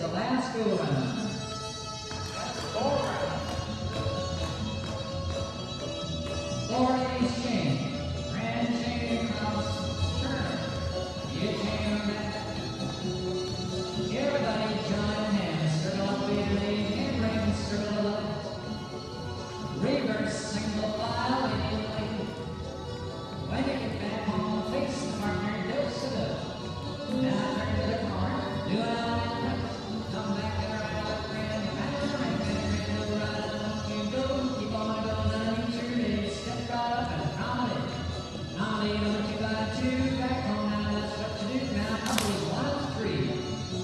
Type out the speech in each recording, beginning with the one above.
the last go round. Four rounds. Four ladies chain. Grand chain across. Turn. You chain them back. Everybody join hands. Circle up, lead, hand ring, circle up. Reverse single file, lady, lady. When you get back home, face the partner, dose it up. Now turn to the corner, do it all in right. Come back and right left hand, back to the right, back to the right, up you go. Keep on going, underneath your legs, step right up and promenade. Promenade on 2 by 2, back home, now that's what you do. Now numbers 1 and 3.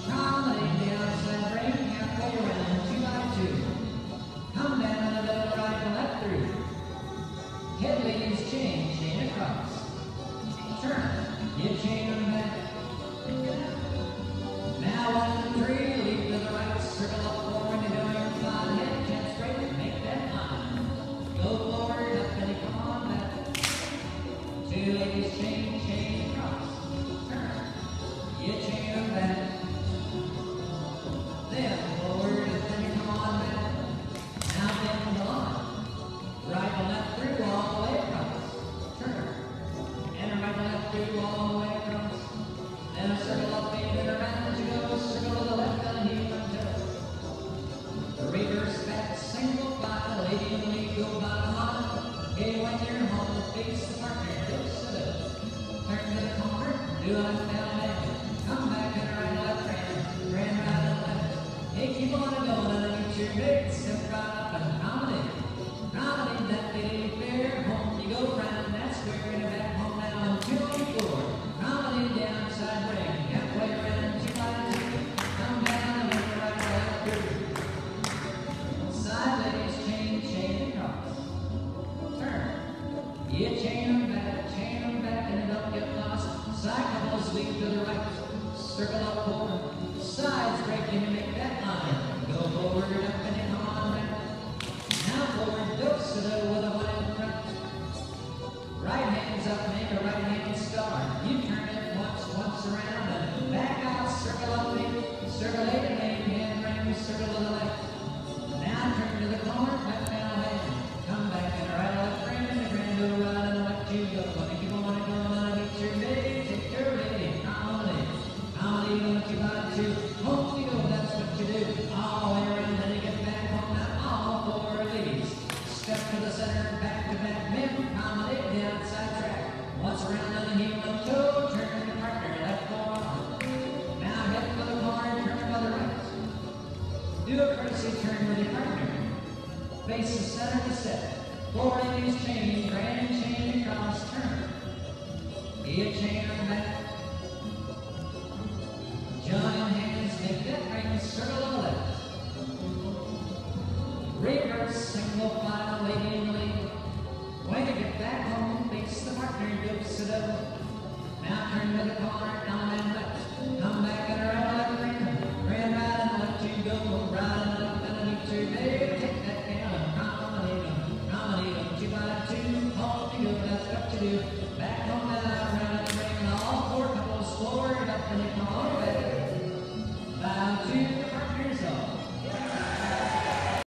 Promenade the outside ring, halfway around, 2 by 2. Come down to the right and left through. Head ladies chain, chain across. Turn, you chain them back. Now 1 and 3, leap to the right, circle up forward, you know your fine head, chance break, make that line. Go forward, up and you come on back. 2 ladies chain, chain across. Turn, you chain them back. Then forward, and then you come on back. Now down the line. Right and left through all the way across. Turn. And right and left through all the way across. Then a circle up, lead it around as you go. Circle to the left and heel and toe. Reverse back, single file, lady and lead, go bottom line. Hey, when you're home, face the partner, dose it up. Turn to the corner, do a left down left. Come back and right left hand, grand right and left. Hey, keep on going underneath your legs, step right up and promenade. Promenade that lady fair, home you go round, that's square in the back home now on 224. Promenade the outside ring, halfway around 2 by 2. Come down and look right left through. Side ladies chain, chain across. Turn. You chain them back and don't get lost. Side couples lead to the right, circle up forward. Sides break and you make that line. Go forward up and you come on back. Now forward, dose it with a 1 in front. Right hands up, make a right hand star. You turn it once around and back out, circle up, circle 8 and 8, hand ring, circle to the left. Now turn to the corner, back down hand. Come back and right left ring and the grand go right and left you go. When you keep on going underneath your legs, take your lady, promenade. Promenade on 2 by 2. Home you go, that's what you do. All the way around, then you get back home now, all 4 ladies. Step to the center, back to back, men, promenade the outside track. Once around on the heel and toe, turn to the partner, left forearm. Now head for the corner, turn for the right. Do a courtesy turn with your partner. Face the center to set. 4 ladies chain, grand chain across, turn. You chain them back. Join hands, make that ring, circle to the left. Reverse single file, lady in the lead. When you get back home, face the partner, dose it up. Now turn to the corner,